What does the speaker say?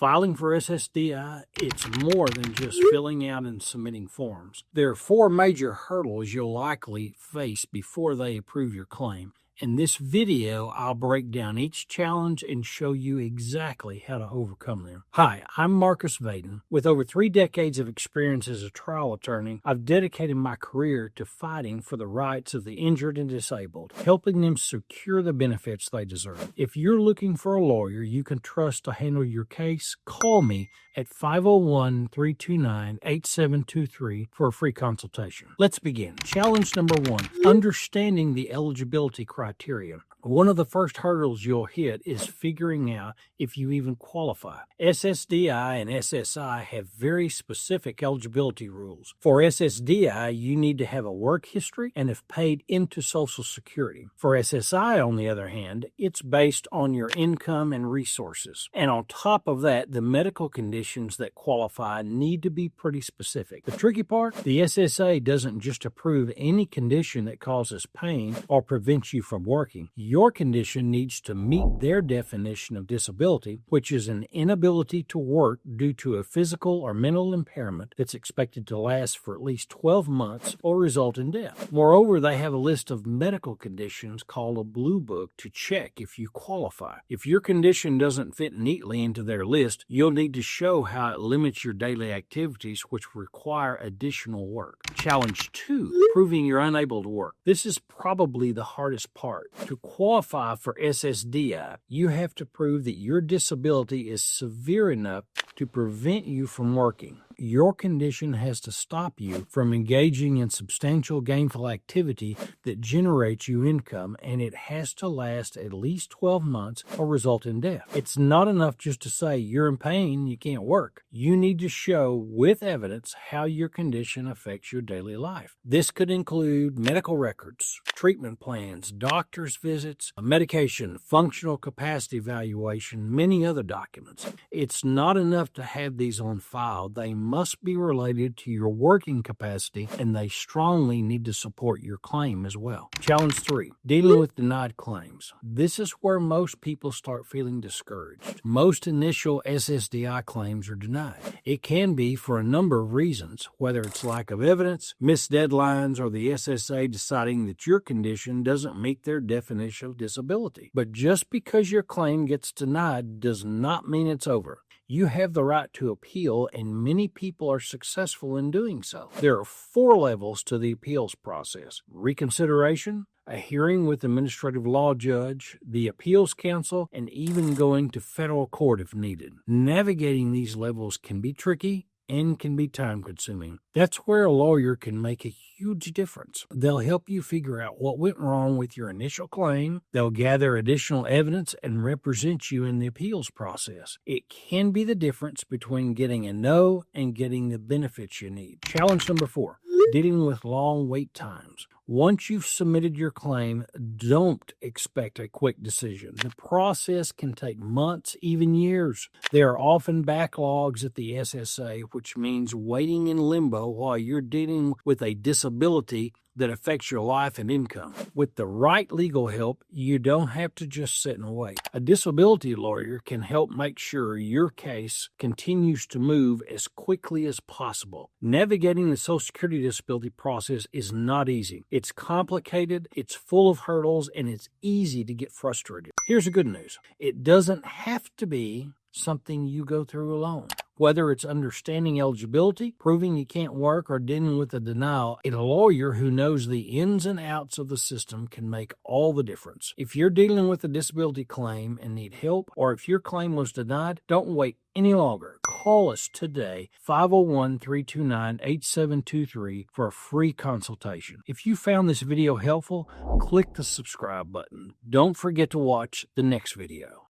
Filing for SSDI, it's more than just filling out and submitting forms. There are 4 major hurdles you'll likely face before they approve your claim. In this video, I'll break down each challenge and show you exactly how to overcome them. Hi, I'm Marcus Vaden. With over 3 decades of experience as a trial attorney, I've dedicated my career to fighting for the rights of the injured and disabled, helping them secure the benefits they deserve. If you're looking for a lawyer you can trust to handle your case, call me at 501-329-8723 for a free consultation. Let's begin. Challenge number 1, understanding the eligibility criteria. One of the first hurdles you'll hit is figuring out if you even qualify. SSDI and SSI have very specific eligibility rules. For SSDI, you need to have a work history and have paid into Social Security. For SSI, on the other hand, it's based on your income and resources. And on top of that, the medical conditions that qualify need to be pretty specific. The tricky part, the SSA doesn't just approve any condition that causes pain or prevents you from working. Your condition needs to meet their definition of disability, which is an inability to work due to a physical or mental impairment that's expected to last for at least 12 months or result in death. Moreover, they have a list of medical conditions called a blue book to check if you qualify. If your condition doesn't fit neatly into their list, you'll need to show how it limits your daily activities, which require additional work. Challenge 2, proving you're unable to work. This is probably the hardest part. To qualify for SSDI, you have to prove that your disability is severe enough to prevent you from working. Your condition has to stop you from engaging in substantial gainful activity that generates you income, and it has to last at least 12 months or result in death. It's not enough just to say you're in pain, you can't work. You need to show with evidence how your condition affects your daily life. This could include medical records, treatment plans, doctor's visits, medication, functional capacity evaluation, many other documents. It's not enough to have these on file. They must be related to your working capacity, and they strongly need to support your claim as well. Challenge 3, dealing with denied claims. This is where most people start feeling discouraged. Most initial SSDI claims are denied. It can be for a number of reasons, whether it's lack of evidence, missed deadlines, or the SSA deciding that your condition doesn't meet their definition of disability. But just because your claim gets denied does not mean it's over. You have the right to appeal, and many people are successful in doing so. There are 4 levels to the appeals process: reconsideration, a hearing with the administrative law judge, the appeals council, and even going to federal court if needed. Navigating these levels can be tricky and can be time-consuming. That's where a lawyer can make a huge difference. They'll help you figure out what went wrong with your initial claim. They'll gather additional evidence and represent you in the appeals process. It can be the difference between getting a no and getting the benefits you need. Challenge number 4, dealing with long wait times. Once you've submitted your claim, don't expect a quick decision. The process can take months, even years. There are often backlogs at the SSA, which means waiting in limbo while you're dealing with a disability that affects your life and income. With the right legal help, you don't have to just sit and wait. A disability lawyer can help make sure your case continues to move as quickly as possible. Navigating the Social Security disability process is not easy. It's complicated, it's full of hurdles, and it's easy to get frustrated. Here's the good news. It doesn't have to be something you go through alone. Whether it's understanding eligibility, proving you can't work, or dealing with a denial, a lawyer who knows the ins and outs of the system can make all the difference. If you're dealing with a disability claim and need help, or if your claim was denied, don't wait any longer. Call us today, 501-329-8723 for a free consultation. If you found this video helpful, click the subscribe button. Don't forget to watch the next video.